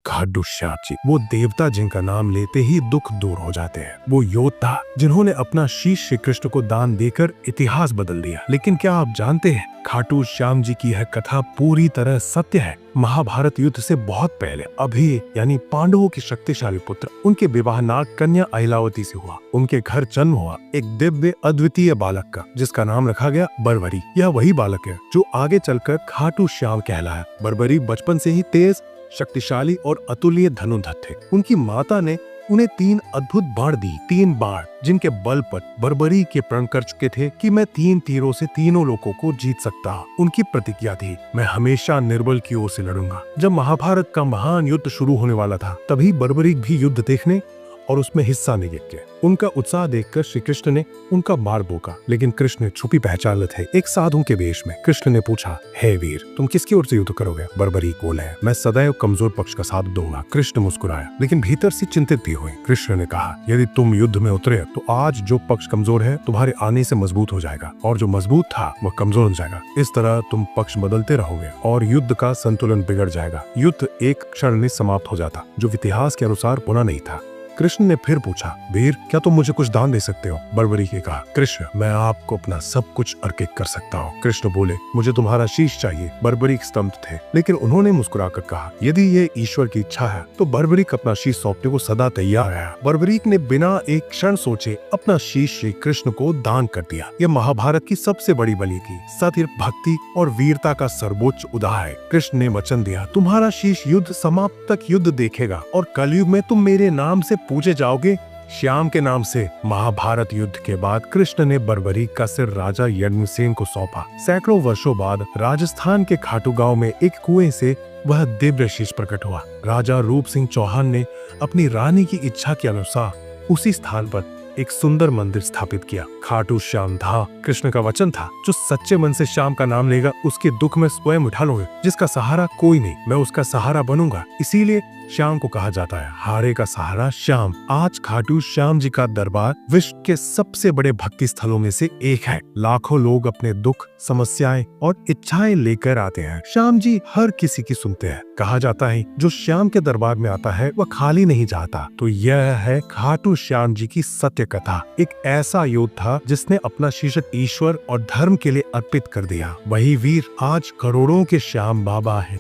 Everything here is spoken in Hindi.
खाटू श्याम जी, वो देवता जिनका नाम लेते ही दुख दूर हो जाते हैं। वो योद्धा जिन्होंने अपना शीश श्री कृष्ण को दान देकर इतिहास बदल दिया। लेकिन क्या आप जानते हैं, खाटू श्याम जी की यह कथा पूरी तरह सत्य है। महाभारत युद्ध से बहुत पहले अभय यानी पांडवों के शक्तिशाली पुत्र, उनके विवाह नाग कन्या अहिलावती से हुआ। उनके घर जन्म हुआ एक दिव्य अद्वितीय बालक का, जिसका नाम रखा गया बर्बरी। यह वही बालक है जो आगे चलकर खाटू श्याम कहलाया। बर्बरी बचपन से ही तेज, शक्तिशाली और अतुलनीय धनुर्धर थे। उनकी माता ने उन्हें 3 अद्भुत बाण दी, 3 बाण जिनके बल पर बर्बरी के प्रण कर चुके थे कि मैं 3 तीरों से तीनों लोगों को जीत सकता हूँ। उनकी प्रतिज्ञा थी, मैं हमेशा निर्बल की ओर से लड़ूंगा। जब महाभारत का महान युद्ध शुरू होने वाला था, तभी बर्बरी भी युद्ध देखने और उसमें हिस्सा लेने गए। उनका उत्साह देखकर श्री कृष्ण ने उनका मार भोंका, लेकिन कृष्ण छुपी पहचान थे, एक साधु के वेश में। कृष्ण ने पूछा, हे वीर, तुम किसकी ओर से युद्ध करोगे? बर्बरी बोले, मैं सदैव कमजोर पक्ष का साथ दूंगा। कृष्ण मुस्कुराया, लेकिन भीतर से चिंतित भी हुए। कृष्ण ने कहा, यदि तुम युद्ध में उतरे तो आज जो पक्ष कमजोर है तुम्हारे आने से मजबूत हो जाएगा, और जो मजबूत था वह कमजोर हो जाएगा। इस तरह तुम पक्ष बदलते रहोगे और युद्ध का संतुलन बिगड़ जाएगा। युद्ध एक क्षण में समाप्त हो जाता, जो इतिहास के अनुसार होना नहीं था। कृष्ण ने फिर पूछा, वीर, क्या तुम मुझे कुछ दान दे सकते हो? बर्बरी ने कहा, कृष्ण, मैं आपको अपना सब कुछ अर्पित कर सकता हूँ। कृष्ण बोले, मुझे तुम्हारा शीश चाहिए। बर्बरी स्तब्ध थे, लेकिन उन्होंने मुस्कुराकर कहा, यदि ये ईश्वर की इच्छा है तो बर्बरीक अपना शीश सौंपने को सदा तैयार है। बर्बरीक ने बिना एक क्षण सोचे अपना शीश श्री कृष्ण को दान कर दिया। यह महाभारत की सबसे बड़ी बलि थी, सत्य, भक्ति और वीरता का सर्वोच्च उदाहरण है। कृष्ण ने वचन दिया, तुम्हारा शीश युद्ध समाप्त तक युद्ध देखेगा और कलयुग में तुम मेरे नाम से पूजे जाओगे, श्याम के नाम से। महाभारत युद्ध के बाद कृष्ण ने बर्बरी का सिर राजा यज्ञसेन को सौंपा। सैकड़ों वर्षों बाद राजस्थान के खाटू गांव में एक कुएं से वह दिव्य शीश प्रकट हुआ। राजा रूप सिंह चौहान ने अपनी रानी की इच्छा के अनुसार उसी स्थान पर एक सुंदर मंदिर स्थापित किया। खाटू श्याम था, कृष्ण का वचन था, जो सच्चे मन से श्याम का नाम लेगा उसके दुख में स्वयं उठा लूंगा। जिसका सहारा कोई नहीं, मैं उसका सहारा बनूंगा। इसीलिए श्याम को कहा जाता है, हारे का सहारा श्याम। आज खाटू श्याम जी का दरबार विश्व के सबसे बड़े भक्ति स्थलों में से एक है। लाखों लोग अपने दुख, समस्याएं और इच्छाएं लेकर आते हैं। श्याम जी हर किसी की सुनते हैं। कहा जाता है, जो श्याम के दरबार में आता है वह खाली नहीं जाता। तो यह है खाटू श्याम जी की सत्य कथा। एक ऐसा योद्धा जिसने अपना शीश ईश्वर और धर्म के लिए अर्पित कर दिया। वही वीर आज करोड़ों के श्याम बाबा है।